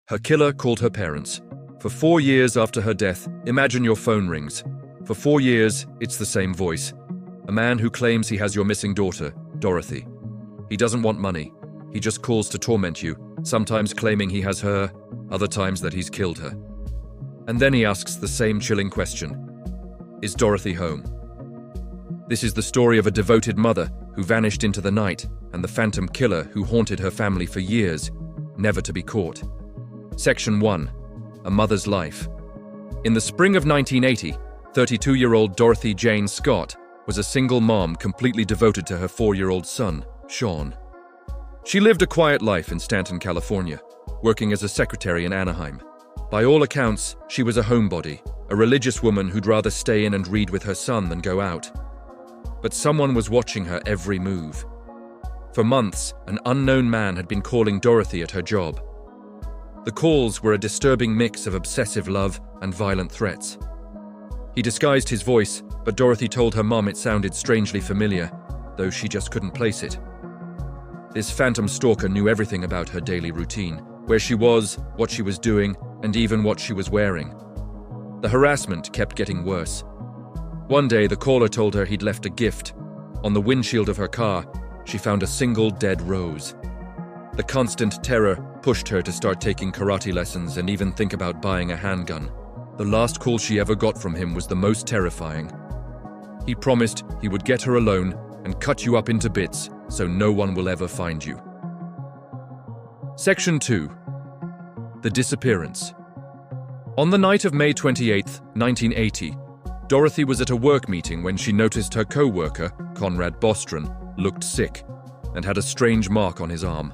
Her killer called her parents. For 4 years after her death, imagine your phone rings. For 4 years, it's the same voice. A man who claims he has your missing daughter, Dorothy. He doesn't want money. He just calls to torment you, sometimes claiming he has her, other times that he's killed her. And then he asks the same chilling question. Is Dorothy home? This is the story of a devoted mother who vanished into the night and the phantom killer who haunted her family for years, never to be caught. Section 1. A Mother's Life. In the spring of 1980, 32-year-old Dorothy Jane Scott was a single mom completely devoted to her 4-year-old son, Sean. She lived a quiet life in Stanton, California, working as a secretary in Anaheim. By all accounts, she was a homebody, a religious woman who'd rather stay in and read with her son than go out. But someone was watching her every move. For months, an unknown man had been calling Dorothy at her job. The calls were a disturbing mix of obsessive love and violent threats. He disguised his voice, but Dorothy told her mom it sounded strangely familiar, though she just couldn't place it. This phantom stalker knew everything about her daily routine, where she was, what she was doing, and even what she was wearing. The harassment kept getting worse. One day, the caller told her he'd left a gift. On the windshield of her car, she found a single dead rose. The constant terror pushed her to start taking karate lessons and even think about buying a handgun. The last call she ever got from him was the most terrifying. He promised he would get her alone and cut you up into bits so no one will ever find you. Section 2. The Disappearance. On the night of May 28, 1980, Dorothy was at a work meeting when she noticed her coworker, Conrad Bostron, looked sick and had a strange mark on his arm.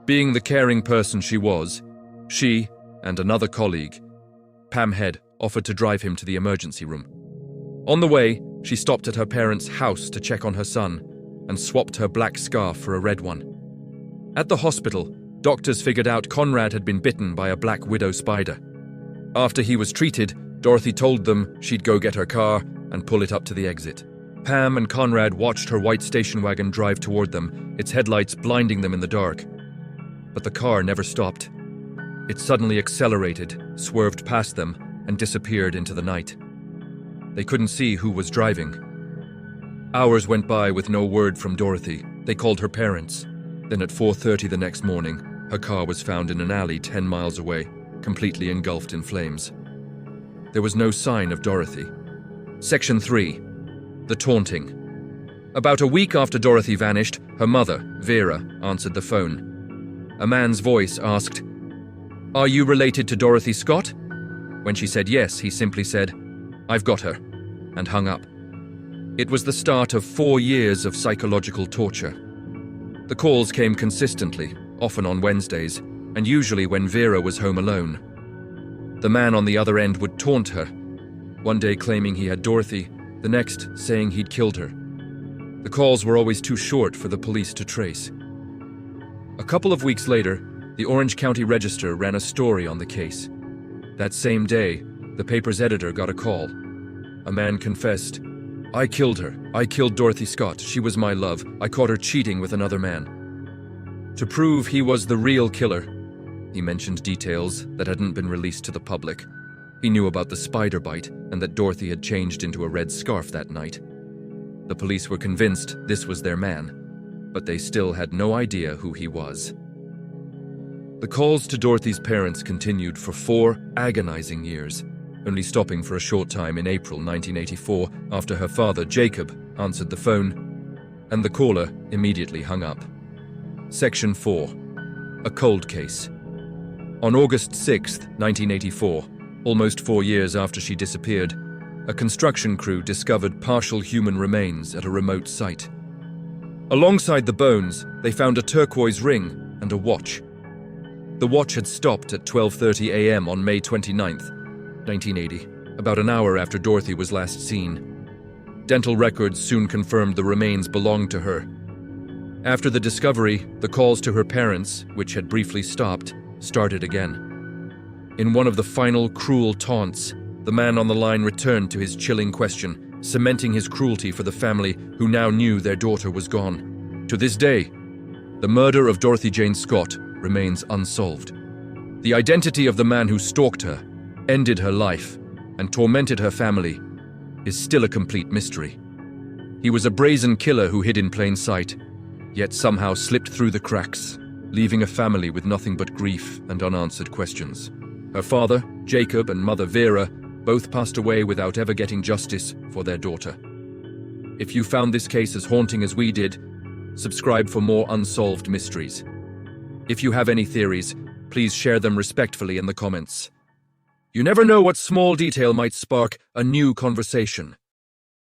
Being the caring person she was, she and another colleague, Pam Head, offered to drive him to the emergency room. On the way, she stopped at her parents' house to check on her son and swapped her black scarf for a red one. At the hospital, doctors figured out Conrad had been bitten by a black widow spider. After he was treated, Dorothy told them she'd go get her car and pull it up to the exit. Pam and Conrad watched her white station wagon drive toward them, its headlights blinding them in the dark. But the car never stopped. It suddenly accelerated, swerved past them, and disappeared into the night. They couldn't see who was driving. Hours went by with no word from Dorothy. They called her parents. Then at 4:30 the next morning, her car was found in an alley 10 miles away, completely engulfed in flames. There was no sign of Dorothy. Section 3. The Taunting. About a week after Dorothy vanished, her mother, Vera, answered the phone. A man's voice asked, "Are you related to Dorothy Scott?" When she said yes, he simply said, "I've got her," and hung up. It was the start of 4 years of psychological torture. The calls came consistently, often on Wednesdays, and usually when Vera was home alone. The man on the other end would taunt her, one day claiming he had Dorothy, the next saying he'd killed her. The calls were always too short for the police to trace. A couple of weeks later, the Orange County Register ran a story on the case. That same day, the paper's editor got a call. A man confessed, "I killed her. I killed Dorothy Scott. She was my love. I caught her cheating with another man." To prove he was the real killer, he mentioned details that hadn't been released to the public. He knew about the spider bite and that Dorothy had changed into a red scarf that night. The police were convinced this was their man, but they still had no idea who he was. The calls to Dorothy's parents continued for 4 agonizing years, only stopping for a short time in April 1984 after her father, Jacob, answered the phone, and the caller immediately hung up. Section 4. A Cold Case. On August 6, 1984, almost 4 years after she disappeared, a construction crew discovered partial human remains at a remote site. Alongside the bones, they found a turquoise ring and a watch. The watch had stopped at 12:30 a.m. on May 29, 1980, about an hour after Dorothy was last seen. Dental records soon confirmed the remains belonged to her. After the discovery, the calls to her parents, which had briefly stopped, started again. In one of the final cruel taunts, the man on the line returned to his chilling question, cementing his cruelty for the family who now knew their daughter was gone. To this day, the murder of Dorothy Jane Scott remains unsolved. The identity of the man who stalked her, ended her life, and tormented her family is still a complete mystery. He was a brazen killer who hid in plain sight, yet somehow slipped through the cracks, leaving a family with nothing but grief and unanswered questions. Her father, Jacob, and mother, Vera, both passed away without ever getting justice for their daughter. If you found this case as haunting as we did, subscribe for more unsolved mysteries. If you have any theories, please share them respectfully in the comments. You never know what small detail might spark a new conversation.